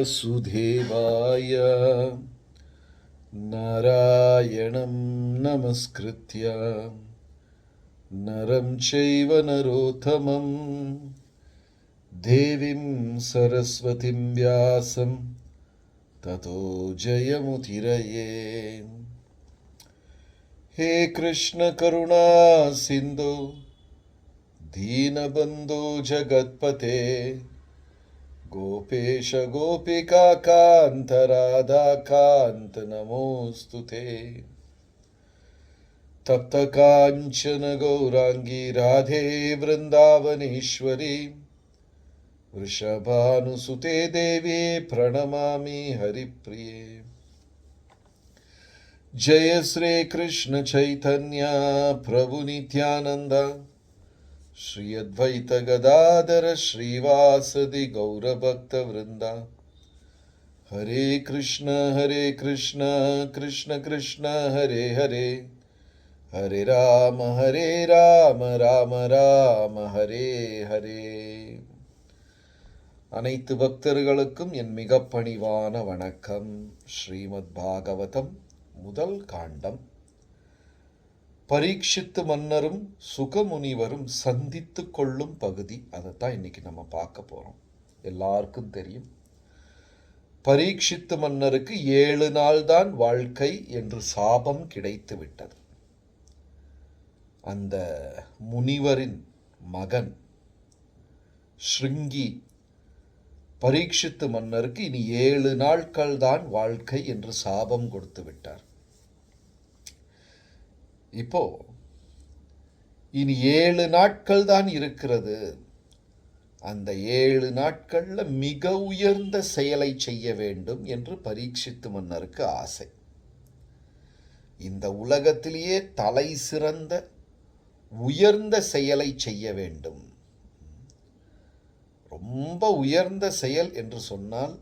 वासुदेवाय नारायणं नमस्कृत्य नरं चैव नरोत्तमं देवीं सरस्वतीं व्यासं ततो जयमुदीरये। हे कृष्ण करुणा सिन्धु दीनबन्धो जगत्पते गोपेश गोपिका कान्त राधा कान्त नमोस्तुते। तप्त कांचन गौरांगी राधे वृंदावनेश्वरी वृषभानुसुते देवी प्रणमामि हरिप्रिये। जय श्री कृष्ण चैतन्य प्रभु नित्यानंद श्री अद्वैत गदाधर श्रीवासदि गौरभक्त वृंदा। हरे कृष्ण कृष्ण कृष्ण हरे हरे हरे राम राम राम हरे हरे। அனைத்து பக்தர்களுக்கும் என் மிக பணிவான வணக்கம். ஸ்ரீமத் பாகவதம் முதல் காண்டம். பரீட்சித்து மன்னரும் சுகமுனிவரும் சந்தித்து கொள்ளும் பகுதி. அதைத்தான் இன்னைக்கு நம்ம பார்க்க போறோம். எல்லாருக்கும் தெரியும், பரீட்சித்து மன்னருக்கு 7 நாள் தான் வாழ்க்கை என்று சாபம் கிடைத்து விட்டது. அந்த முனிவரின் மகன் ஸ்ருங்கி பரீட்சித்து மன்னருக்கு இனி 7 நாட்கள் தான் வாழ்க்கை என்று சாபம் கொடுத்து விட்டார். இப்போ இனி 7 நாட்கள் தான் இருக்கிறது. அந்த 7 நாட்கள்ல மிக உயர்ந்த செயலை செய்ய வேண்டும் என்று பரீட்சித்து மன்னருக்கு ஆசை. இந்த உலகத்திலேயே தலை சிறந்த உயர்ந்த செயலை செய்ய வேண்டும். ரொம்ப உயர்ந்த செயல் என்று சொன்னால்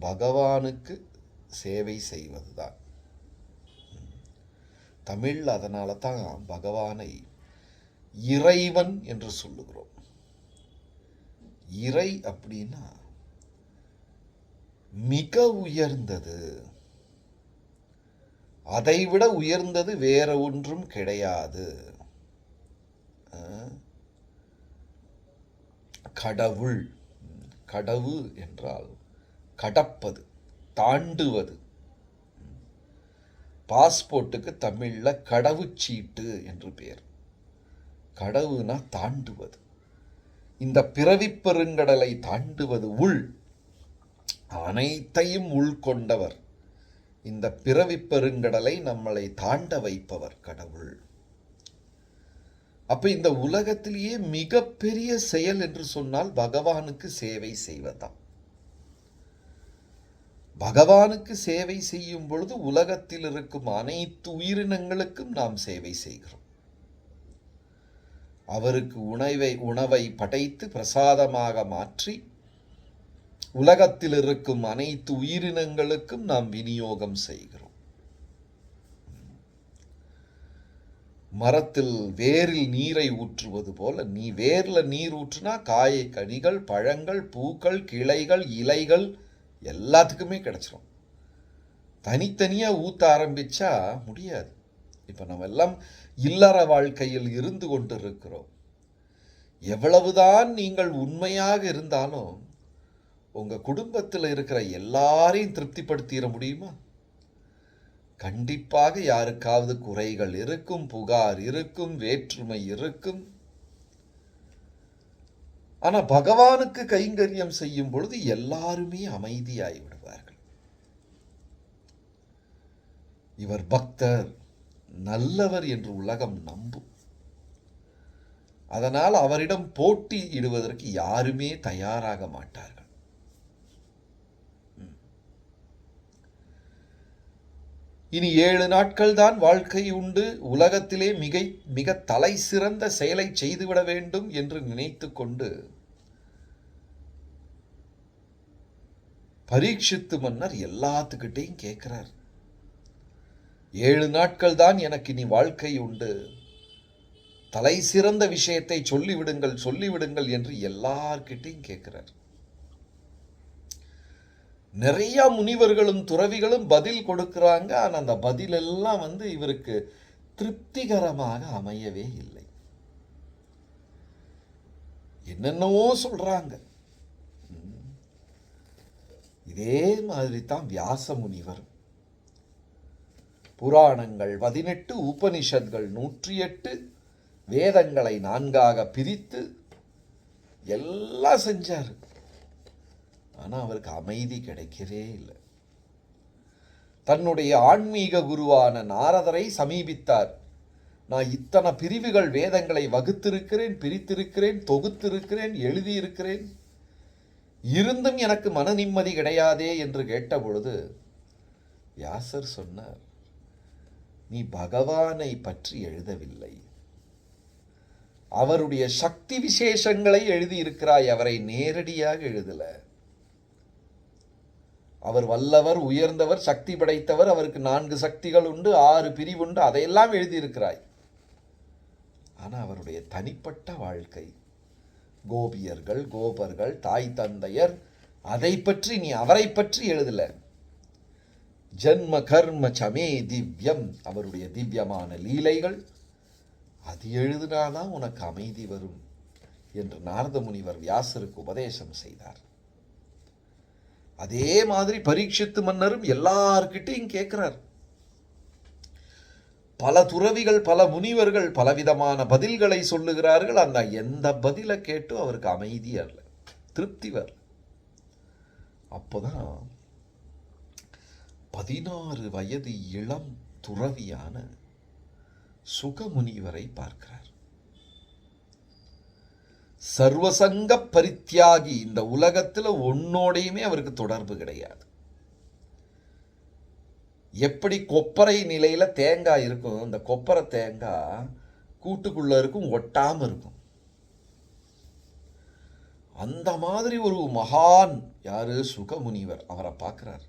பகவானுக்கு சேவை செய்வதுதான். தமிழ் அதனால தான் பகவானை இறைவன் என்று சொல்லுகிறோம். இறை அப்படின்னா மிக உயர்ந்தது, அதைவிட உயர்ந்தது வேற ஒன்றும் கிடையாது. கடவுள், கடவு என்றால் கடப்பது, தாண்டுவது. பாஸ்போர்ட்டுக்கு தமிழ்ல கடவுச்சீட்டு என்று பெயர். கடவுனா தாண்டுவது. இந்த பிறவி பெருங்கடலை தாண்டுவது. உள் அனைத்தையும் உள்கொண்டவர். இந்த பிறவி பெருங்கடலை நம்மளை தாண்ட வைப்பவர் கடவுள். அப்ப இந்த உலகத்திலேயே மிகப்பெரிய செயல் என்று சொன்னால் பகவானுக்கு சேவை செய்வதுதான். பகவானுக்கு சேவை செய்யும் பொழுது உலகத்தில் இருக்கும் அனைத்து உயிரினங்களுக்கும் நாம் சேவை செய்கிறோம். அவருக்கு உணவை படைத்து பிரசாதமாக மாற்றி உலகத்தில் இருக்கும் அனைத்து உயிரினங்களுக்கும் நாம் விநியோகம் செய்கிறோம். மரத்தில் வேரில் நீரை ஊற்றுவது போல நீ வேர்ல நீர் ஊற்றுனா காய் கனிகள் பழங்கள் பூக்கள் கிளைகள் இலைகள் எல்லாத்துக்குமே கிடைச்சிரும். தனித்தனியா ஊத்த ஆரம்பிச்சா முடியாது. இப்ப நம்ம எல்லாம் இல்லற வாழ்க்கையில் இருந்து கொண்டு இருக்கிறோம். எவ்வளவுதான் நீங்கள் உண்மையாக இருந்தாலும் உங்க குடும்பத்தில் இருக்கிற எல்லாரையும் திருப்திப்படுத்திட முடியுமா? கண்டிப்பாக யாருக்காவது குறைகள் இருக்கும், புகார் இருக்கும், வேற்றுமை இருக்கும். ஆனா பகவானுக்கு கைங்கரியம் செய்யும் பொழுது எல்லாருமே அமைதியாகி விடுவார்கள். இவர் பக்தர், நல்லவர் என்று உலகம் நம்பும். அதனால் அவரிடம் போட்டி இடுவதற்கு யாருமே தயாராக மாட்டார்கள். இனி 7 நாட்கள் தான் வாழ்க்கை உண்டு. உலகத்திலே மிக தலை சிறந்த செயலை செய்துவிட வேண்டும் என்று நினைத்து கொண்டு பரீட்சித்து மன்னர் எல்லாத்துக்கிட்டையும் கேட்கிறார். 7 நாட்கள் தான் எனக்கு இனி வாழ்க்கை உண்டு, தலை சிறந்த விஷயத்தை சொல்லிவிடுங்கள் என்று எல்லார்கிட்டையும் கேட்கிறார். நிறைய முனிவர்களும் துறவிகளும் பதில் கொடுக்கிறாங்க. ஆனால் அந்த பதில் எல்லாம் இவருக்கு திருப்திகரமாக அமையவே இல்லை. என்னென்னவோ சொல்றாங்க. இதே மாதிரி தான் வியாச முனிவர். புராணங்கள் 18, உபனிஷத்கள் 108, வேதங்களை 4ஆக பிரித்து எல்லாம் செஞ்சார். ஆனால் அவருக்கு அமைதி கிடைக்கவே இல்லை. தன்னுடைய ஆன்மீக குருவான நாரதரை சமீபித்தார். நான் இத்தனை பிரிவுகள் வேதங்களை வகுத்திருக்கிறேன், பிரித்திருக்கிறேன், தொகுத்திருக்கிறேன், எழுதியிருக்கிறேன், இருந்தும் எனக்கு மன நிம்மதி கிடையாதே என்று கேட்டபொழுது வியாசர் சொன்னார், நீ பகவானை பற்றி எழுதவில்லை, அவருடைய சக்தி விசேஷங்களை எழுதியிருக்கிறாய், அவரை நேரடியாக எழுதல. அவர் வல்லவர், உயர்ந்தவர், சக்தி படைத்தவர், அவருக்கு 4 சக்திகள் உண்டு, 6 பிரிவுண்டு, அதையெல்லாம் எழுதியிருக்கிறாய். ஆனால் அவருடைய தனிப்பட்ட வாழ்க்கை, கோபியர்கள், கோபர்கள், தாய் தந்தையர், அதை பற்றி நீ அவரை பற்றி எழுதல. ஜன்ம கர்ம சமே திவ்யம், அவருடைய திவ்யமான லீலைகள், அது எழுதினாதான் உனக்கு அமைதி வரும் என்று நாரத முனிவர் வியாசருக்கு உபதேசம் செய்தார். அதே மாதிரி பரீட்சித்து மன்னரும் எல்லார்கிட்டையும் கேட்கிறார். பல துறவிகள், பல முனிவர்கள் பலவிதமான பதில்களை சொல்லுகிறார்கள். அந்த எந்த பதிலை கேட்டும் அவருக்கு அமைதி அல்ல, திருப்தி வரல. அப்போதான் 16 வயது இளம் துறவியான சுகமுனிவரை பார்க்கிறார். சர்வசங்க பரித்தியாகி, இந்த உலகத்தில் ஒன்னோடையுமே அவருக்கு தொடர்பு கிடையாது. எப்படி கொப்பரை நிலையில தேங்காய் இருக்கும், இந்த கொப்பரை தேங்காய் கூட்டுக்குள்ள இருக்கும், ஒட்டாம இருக்கும். அந்த மாதிரி ஒரு மகான் யாரு, சுகமுனிவர். அவரை பார்க்கிறார்.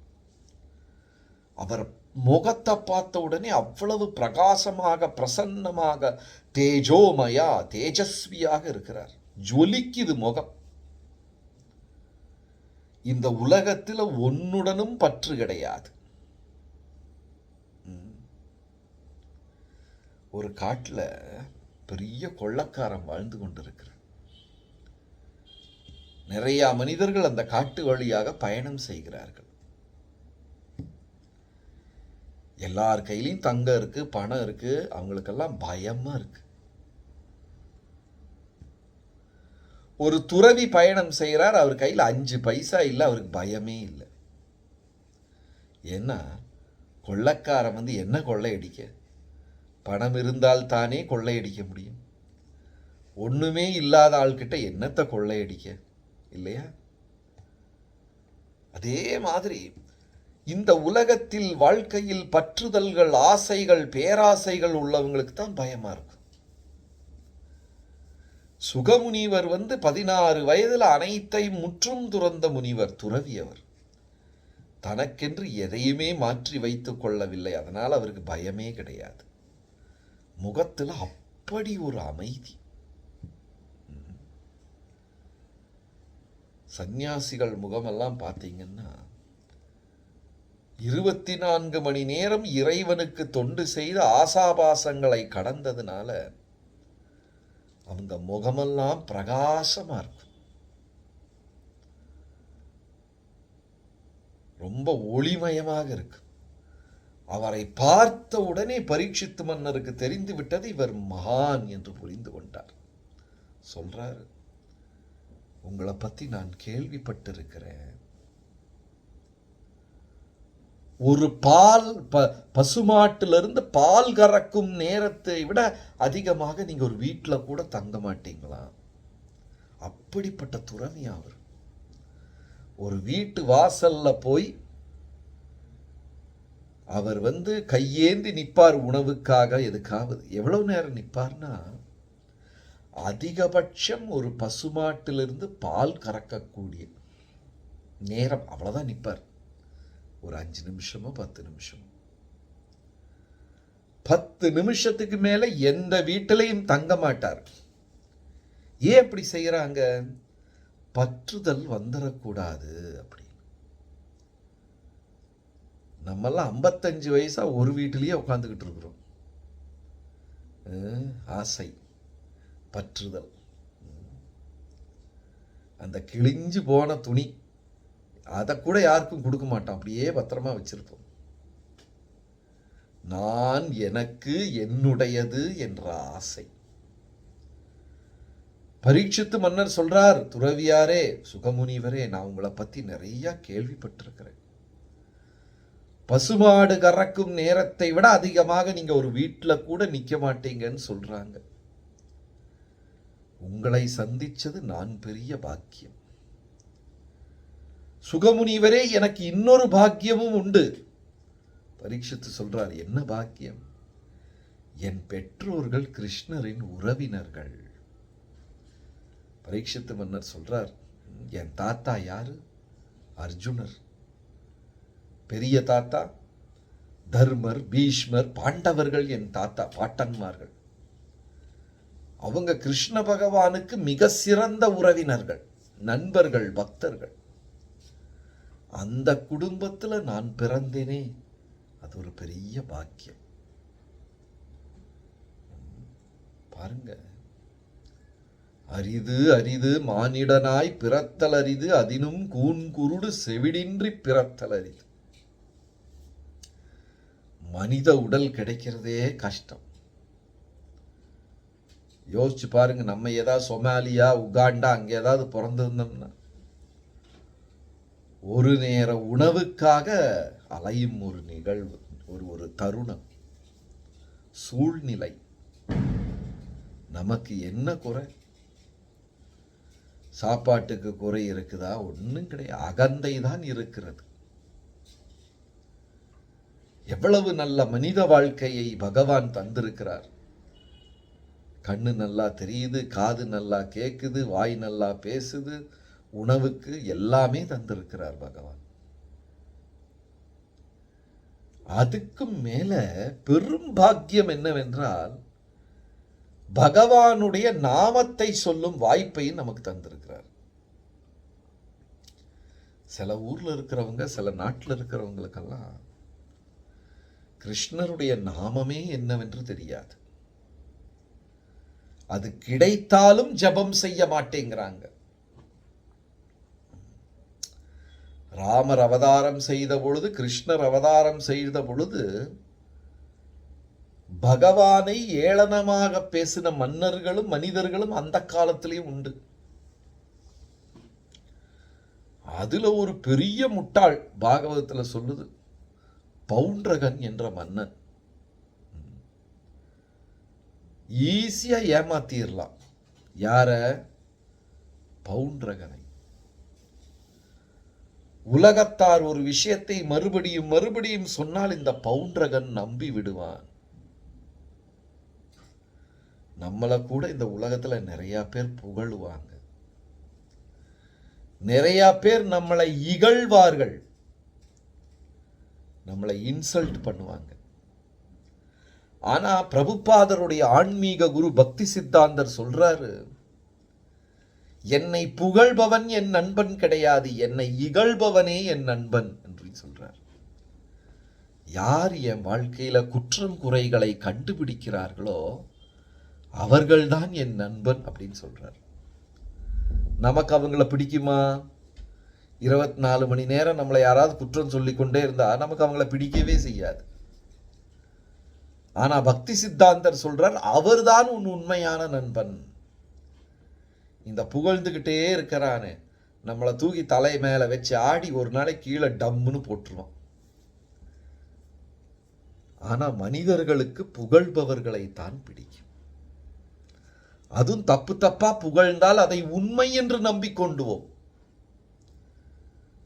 அவர் முகத்தை பார்த்த உடனே அவ்வளவு பிரகாசமாக, பிரசன்னமாக, தேஜோமயா, தேஜஸ்வியாக இருக்கிறார். ஜொலிக்குது முகம். இந்த உலகத்தில் ஒன்னுடனும் பற்று கிடையாது. ஒரு காட்டுல பெரிய கொள்ளக்காரன் வாழ்ந்து கொண்டிருக்கிறார். நிறைய மனிதர்கள் அந்த காட்டு வழியாக பயணம் செய்கிறார்கள். எல்லார் கையிலையும் தங்கம் இருக்கு, பணம் இருக்கு, அவங்களுக்கெல்லாம் பயமா இருக்கு. ஒரு துறவி பயணம் செய்கிறார், அவர் கையில் 5 பைசா இல்லை, அவருக்கு பயமே இல்லை. ஏன்னா கொள்ளைக்காரன் என்ன கொள்ளையடிக்க, பணம் இருந்தால் தானே கொள்ளையடிக்க முடியும். ஒண்ணுமே இல்லாத ஆள்கிட்ட என்னத்தை கொள்ளையடிக்க, இல்லையா? அதே மாதிரி இந்த உலகத்தில் வாழ்க்கையில் பற்றுதல்கள், ஆசைகள், பேராசைகள் உள்ளவங்களுக்கு தான் பயமா இருக்கும். சுகமுனிவர் 16 வயதில் அனைத்தையும் முற்றும் துறந்த முனிவர், துறவியவர். தனக்கென்று எதையுமே மாற்றி வைத்துக் கொள்ளவில்லை. அதனால் அவருக்கு பயமே கிடையாது. முகத்தில் அப்படி ஒரு அமைதி. சந்நியாசிகள் முகமெல்லாம் பார்த்தீங்கன்னா 24 மணி நேரம் இறைவனுக்கு தொண்டு செய்து ஆசாபாசங்களை கடந்ததுனால அவங்க முகமெல்லாம் பிரகாசமா இருக்கும். ரொம்ப ஒளிமயமாக இருக்கு. அவரை பார்த்த உடனே பரீட்சித்து மன்னருக்கு தெரிந்து விட்டது, இவர் மகான் என்று புரிந்து கொண்டார். சொல்றாரு, உங்களை பத்தி நான் கேள்விப்பட்டிருக்கிறேன். ஒரு பசுமாட்டிலிருந்து பால் கறக்கும் நேரத்தை விட அதிகமாக நீங்க ஒரு வீட்டில் கூட தங்க மாட்டீங்களா? அப்படிப்பட்ட துறவி அவர். ஒரு வீட்டு வாசல்ல போய் அவர் கையேந்தி நிற்பார் உணவுக்காக. எதுக்காவது எவ்வளவு நேரம் நிற்பார்னா, அதிகபட்சம் ஒரு பசுமாட்டிலிருந்து பால் கறக்கக்கூடிய நேரம் அவ்வளவுதான் நிற்பார். ஒரு 5 நிமிஷமோ 10 நிமிஷமோ. 10 நிமிஷத்துக்கு மேல எந்த வீட்டிலையும் தங்க மாட்டார். ஏன் அப்படி செய்யறாங்க? பற்றுதல் வந்துடக்கூடாது அப்படி. நம்மெல்லாம் 55 வயசா ஒரு வீட்டிலேயே உட்காந்துக்கிட்டு இருக்கிறோம். ஆசை, பற்றுதல், அந்த கிழிஞ்சு போன துணி அதை கூட யாருக்கும் கொடுக்க மாட்டோம், அப்படியே பத்திரமா வச்சிருப்போம். நான், எனக்கு, என்னுடையது என்ற ஆசை. பரீட்சித்து மன்னர் சொல்றார், துறவியாரே, சுகமுனிவரே, நான் உங்களை பத்தி நிறைய கேள்விப்பட்டிருக்கிறேன். பசுமாடு கறக்கும் நேரத்தை விட அதிகமாக நீங்க ஒரு வீட்டில் கூட நிக்க மாட்டீங்கன்னு சொல்றாங்க. உங்களை சந்திச்சது நான் பெரிய பாக்கியம். சுகமுனிவரே, எனக்கு இன்னொரு பாக்கியமும் உண்டு. பரீட்சித்து சொல்றார், என்ன பாக்கியம்? என் பெற்றோர்கள் கிருஷ்ணரின் உறவினர்கள். பரீட்சித்து மன்னர் சொல்றார், என் தாத்தா யாரு? அர்ஜுனர். பெரிய தாத்தா தர்மர், பீஷ்மர், பாண்டவர்கள் என் தாத்தா பாட்டன்மார்கள். அவங்க கிருஷ்ண பகவானுக்கு மிக சிறந்த உறவினர்கள், நண்பர்கள், பக்தர்கள். அந்த குடும்பத்தில் நான் பிறந்தேனே, அது ஒரு பெரிய பாக்கியம். பாருங்க, அரிது அரிது மானிடனாய் பிறத்தல் அரிது, அதினும் கூன் குருடு செவிடின்றி பிறத்தல் அரிது. மனித உடல் கிடைக்கிறதே கஷ்டம். யோசிச்சு பாருங்க, நம்ம ஏதாவது சொமாலியா, உகாண்டா அங்க ஏதாவது பிறந்திருந்தோம்னா ஒரு நேர உணவுக்காக அலையும் ஒரு நிகழ்வு, ஒரு தருணம், சூழ்நிலை. நமக்கு என்ன குறை? சாப்பாட்டுக்கு குறை இருக்குதா? ஒன்றும் கிடையாது. அகந்தை தான் இருக்கிறது. எவ்வளவு நல்ல மனித வாழ்க்கையை பகவான் தந்திருக்கிறார். கண்ணு நல்லா தெரியுது, காது நல்லா கேட்குது, வாய் நல்லா பேசுது, உணவுக்கு எல்லாமே தந்திருக்கிறார் பகவான். அதுக்கும் மேல பெரும் பாக்கியம் என்னவென்றால், பகவானுடைய நாமத்தை சொல்லும் வாய்ப்பையும் நமக்கு தந்திருக்கிறார். சில ஊர்ல இருக்கிறவங்க, சில நாட்டில் இருக்கிறவங்களுக்கெல்லாம் கிருஷ்ணருடைய நாமமே என்னவென்று தெரியாது. அது கிடைத்தாலும் ஜபம் செய்ய மாட்டேங்கிறாங்க. ராமர் அவதாரம் செய்த பொழுது, கிருஷ்ணர் அவதாரம் செய்த பொழுது பகவானை ஏளனமாக பேசின மன்னர்களும் மனிதர்களும் அந்த காலத்திலேயும் உண்டு. அதுல ஒரு பெரிய முட்டாள் பாகவதத்துல சொல்லுது, பவுண்டரகன் என்ற மன்னன். ஈஸியா ஏமாத்திரலாம். யார? பவுண்டரகனை. உலகத்தார் ஒரு விஷயத்தை மறுபடியும் மறுபடியும் சொன்னால் இந்த பவுண்டரகன் நம்பி விடுவான். நம்மளை கூட இந்த உலகத்துல நிறைய பேர் புகழுவாங்க, நிறைய பேர் நம்மளை இகழ்வார்கள், நம்மளை இன்சல்ட் பண்ணுவாங்க. ஆனா பிரபுபாதருடைய ஆன்மீக குரு பக்தி சித்தாந்தர் சொல்றாரு, என்னை புகழ்பவன் என் நண்பன் கிடையாது, என்னை இகழ்பவனே என் நண்பன் என்று சொல்றார். யார் என் வாழ்க்கையில குற்றம் குறைகளை கண்டுபிடிக்கிறார்களோ அவர்கள்தான் என் நண்பன் அப்படின்னு சொல்றார். நமக்கு அவங்கள பிடிக்குமா? 24 மணி நேரம் நம்மளை யாராவது குற்றம் சொல்லிக்கொண்டே இருந்தா நமக்கு அவங்கள பிடிக்கவே செய்யாது. ஆனா பக்தி சித்தாந்தர் சொல்றார், அவர்தான் உன் உண்மையான நண்பன். இந்த புகழ்ந்துகிட்டே இருக்கிறானே, நம்மளை தூக்கி தலை மேல வச்சு ஆடி ஒரு நாளைக்கு கீழே டம்முன்னு போட்டுருவான். ஆனா மனிதர்களுக்கு புகழ்பவர்களை தான் பிடிக்கும். அதுவும் தப்பு தப்பா புகழ்ந்தால் அதை உண்மை என்று நம்பிக்கொண்டுவோம்.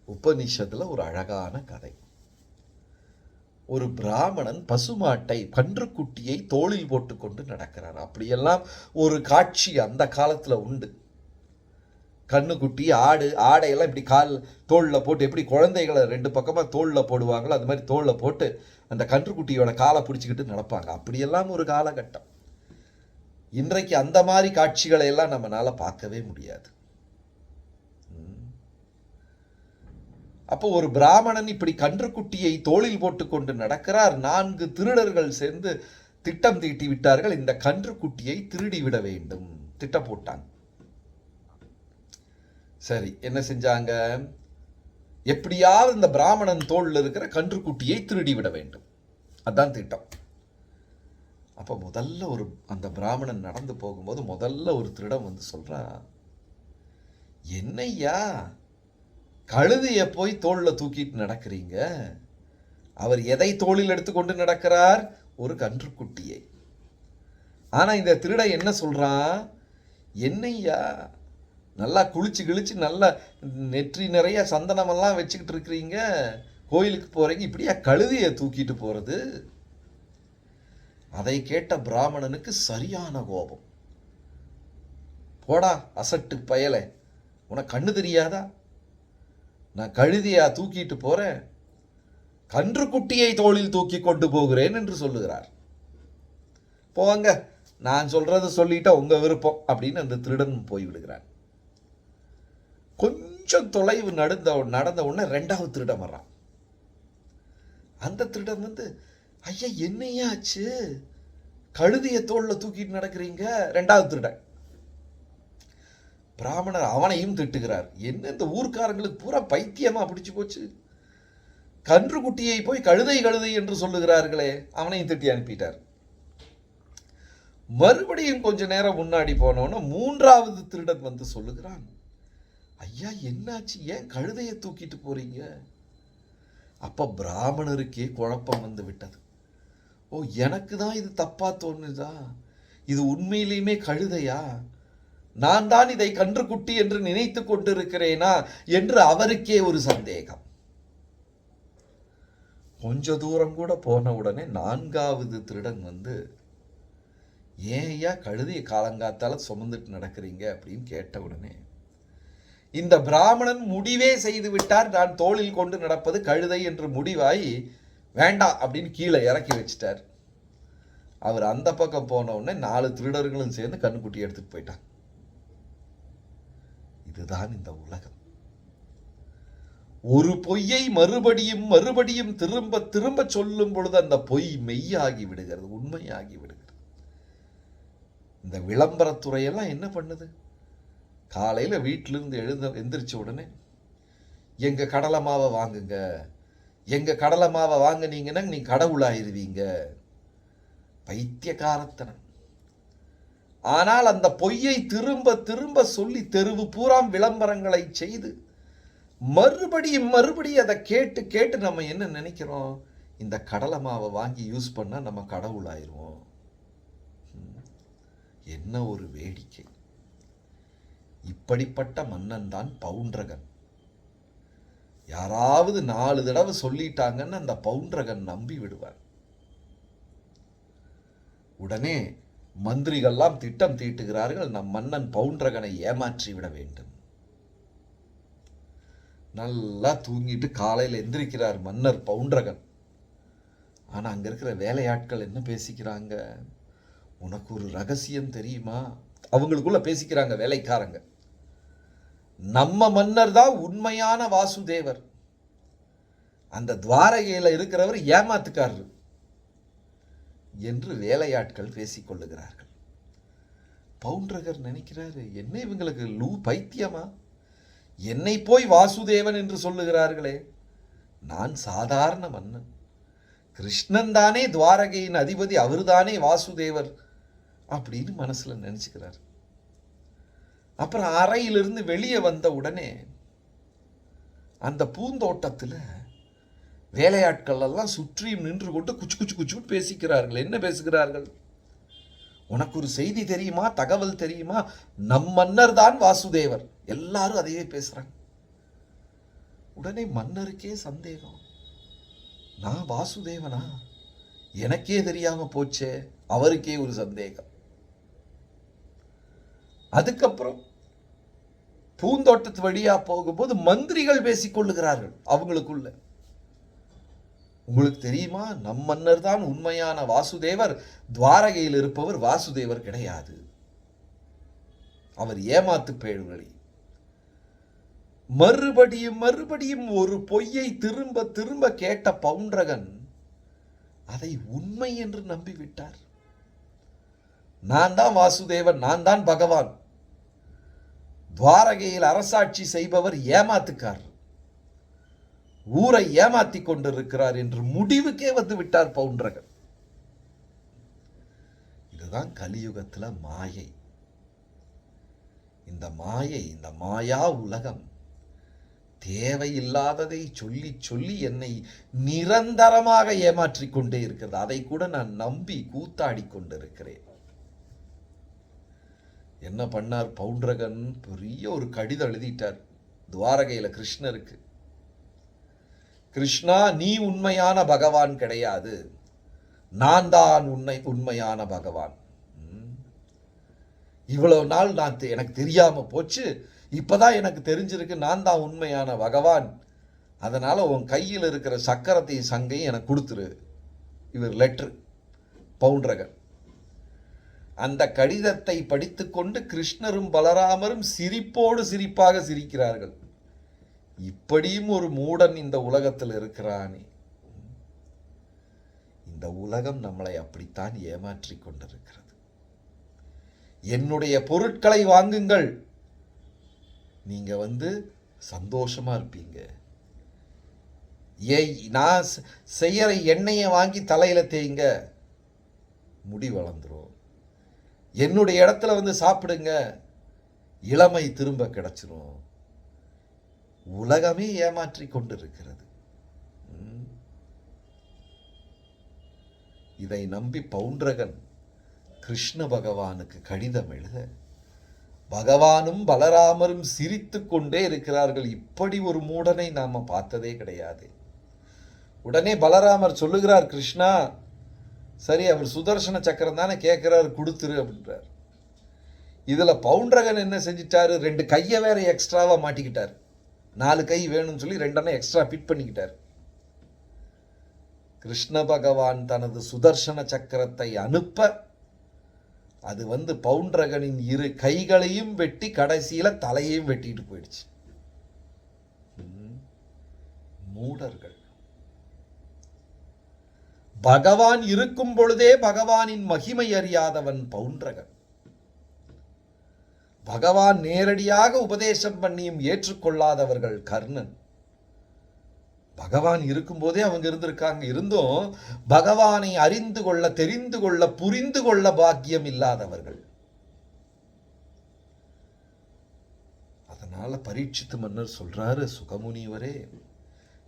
உபனிஷத்துல ஒரு அழகான கதை. ஒரு பிராமணன் பசுமாட்டை, கன்றுக்குட்டியை தோளில் போட்டுக்கொண்டு நடக்கிறார். அப்படியெல்லாம் ஒரு காட்சி அந்த காலத்துல உண்டு. கண்ணுக்குட்டி, ஆடையெல்லாம் இப்படி கால் தோளில் போட்டு, எப்படி குழந்தைகளை 2 பக்கமா தோளில் போடுவாங்களோ அது மாதிரி தோளில் போட்டு அந்த கன்றுக்குட்டியோட காலை பிடிச்சிக்கிட்டு நடப்பாங்க. அப்படியெல்லாம் ஒரு காலகட்டம். இன்றைக்கு அந்த மாதிரி காட்சிகளை எல்லாம் நம்மளால பார்க்கவே முடியாது. அப்போ ஒரு பிராமணன் இப்படி கன்றுக்குட்டியை தோளில் போட்டுக்கொண்டு நடக்கிறார். 4 திருடர்கள் சேர்ந்து திட்டம் தீட்டி விட்டார்கள். இந்த கன்றுக்குட்டியை திருடி விட வேண்டும் திட்டம் போட்டாங்க. சரி, என்ன செஞ்சாங்க? எப்படியாவது இந்த பிராமணன் தோளில் இருக்கிற கன்றுக்குட்டியை திருடி விட வேண்டும், அதான் திட்டம். அப்ப முதல்ல அந்த பிராமணன் நடந்து போகும்போது முதல்ல ஒரு திருடன் வந்து சொல்றான், என்னையா கழுதையை போய் தோளில் தூக்கிட்டு நடக்கிறீங்க? அவர் எதை தோளில் எடுத்துக்கொண்டு நடக்கிறார்? ஒரு கன்றுக்குட்டியை. ஆனா இந்த திருடன் என்ன சொல்றான், என்னையா நல்லா குளிச்சு கிழிச்சு நல்லா நெற்றி நிறைய சந்தனமெல்லாம் வச்சுக்கிட்டு இருக்கிறீங்க, கோயிலுக்கு போறீங்க, இப்படியா கழுதையை தூக்கிட்டு போறது? அதை கேட்ட பிராமணனுக்கு சரியான கோபம். போடா அசட்டு பயலே, உனக்கு கண்ணு தெரியாதா? நான் கழுதையா தூக்கிட்டு போறேன், கன்றுக்குட்டியை தோளில் தூக்கி கொண்டு போகிறேன் என்று சொல்லுகிறார். போங்க, நான் சொல்றது சொல்லிட்டா உங்க விருப்பம் அப்படின்னு அந்த திருடன் போய்விடுகிறான். கொஞ்சம் தொலைவு நடந்த உடனே 2வது திருடன் வர்றான். அந்த திருடன் வந்து, ஐயா என்னையாச்சு, கழுதைய தோல்ல தூக்கிட்டு நடக்கிறீங்க? 2வது திருடன். பிராமணர் அவனையும் திட்டுகிறார். என்ன இந்த ஊர்க்காரங்களுக்கு பூரா பைத்தியமா பிடிச்சு போச்சு, கன்றுக்குட்டியை போய் கழுதை கழுதை என்று சொல்லுகிறார்களே. அவனையும் திட்டி அனுப்பிட்டார். மறுபடியும் கொஞ்ச நேரம் முன்னாடி போனோன்னு 3வது திருடன் வந்து சொல்லுகிறான், ஐயா என்னாச்சு, ஏன் கழுதையை தூக்கிட்டு போறீங்க? அப்ப பிராமணருக்கே குழப்பம் வந்து விட்டது. ஓ, எனக்கு தான் இது தப்பா தோணுதா? இது உண்மையிலேயுமே கழுதையா? நான் தான் இதை கன்றுக்குட்டி என்று நினைத்து கொண்டிருக்கிறேனா என்று அவருக்கே ஒரு சந்தேகம். கொஞ்ச தூரம் கூட போன உடனே 4வது திருடன் வந்து, ஏன் ஐயா கழுதையை காலங்காத்தால சுமந்துட்டு நடக்கிறீங்க அப்படின்னு கேட்ட உடனே இந்த பிராமணன் முடிவே செய்து விட்டார், நான் தோளில் கொண்டு நடப்பது கழுதை என்று முடிவாய் வேண்டாம் அப்படின்னு கீழே இறக்கி வச்சிட்டார். அவர் அந்த பக்கம் போன உடனே 4 திருடர்களும் சேர்ந்து கன்றுக்குட்டி எடுத்துட்டு போயிட்டாங்க. இதுதான் இந்த உலகம். ஒரு பொய்யை மறுபடியும் மறுபடியும் திரும்ப திரும்ப சொல்லும் பொழுது அந்த பொய் மெய்யாகி விடுகிறது, உண்மையாகி விடுகிறது. இந்த விளம்பரத்துறையெல்லாம் என்ன பண்ணுது? காலையில வீட்டிலிருந்து எந்திரிச்ச உடனே எங்க கடலை மாவை வாங்குங்க, எங்க கடலை மாவை வாங்கினீங்கன்னா நீ கடவுளாயிருவீங்க. பைத்தியக்காரத்தனம். ஆனால் அந்த பொய்யை திரும்ப திரும்ப சொல்லி தெருவு பூராம் விளம்பரங்களை செய்து மறுபடியும் மறுபடியும் அதை கேட்டு கேட்டு நம்ம என்ன நினைக்கிறோம், இந்த கடலை மாவை வாங்கி யூஸ் பண்ணா நம்ம கடவுளாயிருவோம். என்ன ஒரு வேடிக்கை! இப்படிப்பட்ட மன்னன் தான் பவுண்டரகன். யாராவது 4 தடவை சொல்லிட்டாங்கன்னு அந்த பவுண்டரகன் நம்பி விடுவார். உடனே மந்திரிகள்லாம் திட்டம் தீட்டுகிறார்கள், நம் மன்னன் பவுண்டரகனை ஏமாற்றி விட வேண்டும். நல்லா தூங்கிட்டு காலையில் எந்திரிக்கிறார் மன்னர் பவுண்டரகன். ஆனா அங்க இருக்கிற வேலையாட்கள் என்ன பேசிக்கிறாங்க, உனக்கு ஒரு ரகசியம் தெரியுமா? அவங்களுக்குள்ள பேசிக்கிறாங்க வேலைக்காரங்க. நம்ம மன்னர் தான் உண்மையான வாசுதேவர், அந்த துவாரகையில் இருக்கிறவர் ஏமாத்துக்காரர் என்று வேலையாட்கள் பேசிக்கொள்ளுகிறார்கள். பவுண்டரகர் நினைக்கிறாரு, என்ன இவங்களுக்கு பைத்தியமா? என்னை போய் வாசுதேவன் என்று சொல்லுகிறார்களே, நான் சாதாரண மன்னன், கிருஷ்ணன் தானே துவாரகையின் அதிபதி, அவர்தானே வாசுதேவர் அப்படின்னு மனசுல நினைச்சுக்கிறார். அப்புறம் அறையிலிருந்து வெளியே வந்த உடனே அந்த பூந்தோட்டத்தில் வேலையாட்கள் எல்லாம் சுற்றியும் நின்று கொண்டு குச்சு குச்சு குச்சு பேசிக்கிறார்கள். என்ன பேசுகிறார்கள்? உனக்கு ஒரு செய்தி தெரியுமா, தகவல் தெரியுமா, நம் மன்னர் தான் வாசுதேவர். எல்லாரும் அதையே பேசுறாங்க. உடனே மன்னருக்கே சந்தேகம், நான் வாசுதேவனா? எனக்கே தெரியாம போச்சே. அவருக்கே ஒரு சந்தேகம். அதுக்கப்புறம் பூந்தோட்டத்து வழியா போகும்போது மந்திரிகள் பேசிக்கொள்ளுகிறார்கள் அவங்களுக்குள்ள. உங்களுக்கு தெரியுமா, நம் மன்னர் தான் உண்மையான வாசுதேவர், துவாரகையில் இருப்பவர் வாசுதேவர் கிடையாது, அவர் ஏமாத்து பேழ்வழி. மறுபடியும் மறுபடியும் ஒரு பொய்யை திரும்ப திரும்ப கேட்ட பவுண்டரகன் அதை உண்மை என்று நம்பிவிட்டார். நான் தான் வாசுதேவன், நான் தான் பகவான், துவாரகையில் அரசாட்சி செய்பவர் ஏமாத்துக்கார், ஊரை ஏமாத்தி கொண்டிருக்கிறார் என்று முடிவுக்கே வந்து விட்டார் பவுண்டரகன். இதுதான் கலியுகத்துல மாயை. இந்த மாயை, இந்த மாயா உலகம் தேவையில்லாததை சொல்லி சொல்லி என்னை நிரந்தரமாக ஏமாற்றிக் கொண்டே இருக்கிறது. அதை கூட நான் நம்பி கூத்தாடி கொண்டிருக்கிறேன். என்ன பண்ணார் பவுண்டரகன்? பெரிய ஒரு கடிதம் எழுதிட்டார் துவாரகையில கிருஷ்ணருக்கு. கிருஷ்ணா, நீ உண்மையான பகவான் கிடையாது, நான் தான் உண்மையான பகவான். இவ்வளவு நாள் எனக்கு தெரியாம போச்சு, இப்பதான் எனக்கு தெரிஞ்சிருக்கு நான் தான் உண்மையான பகவான். அதனால உன் கையில் இருக்கிற சக்கரத்தையும் சங்கையும் எனக்கு கொடுத்துரு. இவர் லெட்டர் பவுண்டரகன். அந்த கடிதத்தை படித்துக்கொண்டு கிருஷ்ணரும் பலராமரும் சிரிப்போடு சிரிப்பாக சிரிக்கிறார்கள். இப்படியும் ஒரு மூடன் இந்த உலகத்தில் இருக்கிறானே. இந்த உலகம் நம்மளை அப்படித்தான் ஏமாற்றி கொண்டிருக்கிறது. என்னுடைய பொருட்களை வாங்குங்கள், நீங்க சந்தோஷமா இருப்பீங்க. நான் செய்யற எண்ணெயை வாங்கி தலையில தேய்ங்க, முடி வளர்ந்துரும். என்னுடைய இடத்துல சாப்பிடுங்க, இளமை திரும்ப கிடைச்சிரும். உலகமே ஏமாற்றி கொண்டிருக்கிறது. இதை நம்பி பவுண்டரகன் கிருஷ்ண பகவானுக்கு கடிதம் எழுத, பகவானும் பலராமரும் சிரித்து கொண்டே இருக்கிறார்கள். இப்படி ஒரு மூடனை நாம பார்த்ததே கிடையாது. உடனே பலராமர் சொல்லுகிறார், கிருஷ்ணா சரி, அவர் சுதர்சன சக்கரம் தானே கேட்கிறாரு, கொடுத்துரு அப்படின்றார். இதுல பவுண்டரகன் என்ன செஞ்சிட்டாரு? 2 கையை வேற எக்ஸ்ட்ராவா மாட்டிக்கிட்டார். 4 கை வேணும்னு சொல்லி 2 எக்ஸ்ட்ரா ஃபிட் பண்ணிக்கிட்டார். கிருஷ்ண பகவான் தனது சுதர்சன சக்கரத்தை அனுப்ப அது பவுண்டரகனின் 2 கைகளையும் வெட்டி கடைசியில தலையையும் வெட்டிட்டு போயிடுச்சு. மூடர்கள். பகவான் இருக்கும் பொழுதே பகவானின் மகிமை அறியாதவன் பவுண்டரகன். பகவான் நேரடியாக உபதேசம் பண்ணியும் ஏற்றுக்கொள்ளாதவர்கள் கர்ணன். பகவான் இருக்கும் போதே அவங்க இருந்திருக்காங்க. இருந்தும் பகவானை அறிந்து கொள்ள, தெரிந்து கொள்ள, புரிந்து கொள்ள பாக்கியம் இல்லாதவர்கள். அதனால பரீட்சித்து மன்னர் சொல்றாரு, சுகமுனிவரே,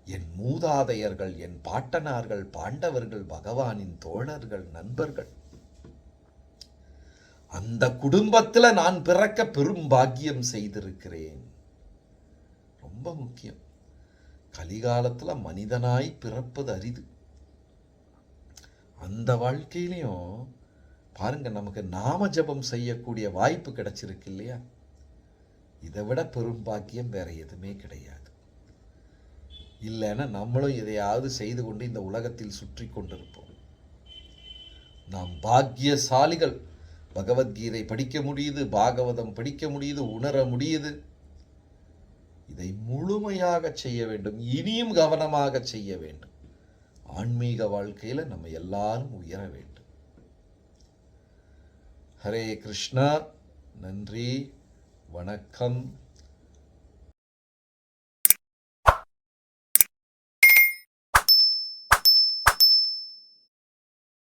என் மூதாதையர்கள், என் பாட்டனார்கள், பாண்டவர்கள் பகவானின் தோழர்கள், நண்பர்கள். அந்த குடும்பத்துல நான் பிறக்க பெரும் பாக்கியம் செய்திருக்கிறேன். ரொம்ப முக்கியம். கலிகாலத்துல மனிதனாய் பிறப்பது அரிது. அந்த வாழ்க்கையிலையும் பாருங்க, நமக்கு நாம ஜபம் செய்யக்கூடிய வாய்ப்பு கிடைச்சிருக்கு இல்லையா? இதை விட பெரும் பாக்கியம் வேற எதுவுமே கிடையாது. இல்லைன்னா நம்மளும் எதையாவது செய்து கொண்டு இந்த உலகத்தில் சுற்றி கொண்டிருப்போம். நாம் பாக்கியசாலிகள். பகவத்கீதை படிக்க முடியுது, பாகவதம் படிக்க முடியுது, உணர முடியுது. இதை முழுமையாக செய்ய வேண்டும், இனியும் கவனமாக செய்ய வேண்டும். ஆன்மீக வாழ்க்கையில நம்ம எல்லாரும் உயர வேண்டும். ஹரே கிருஷ்ணா. நன்றி, வணக்கம்.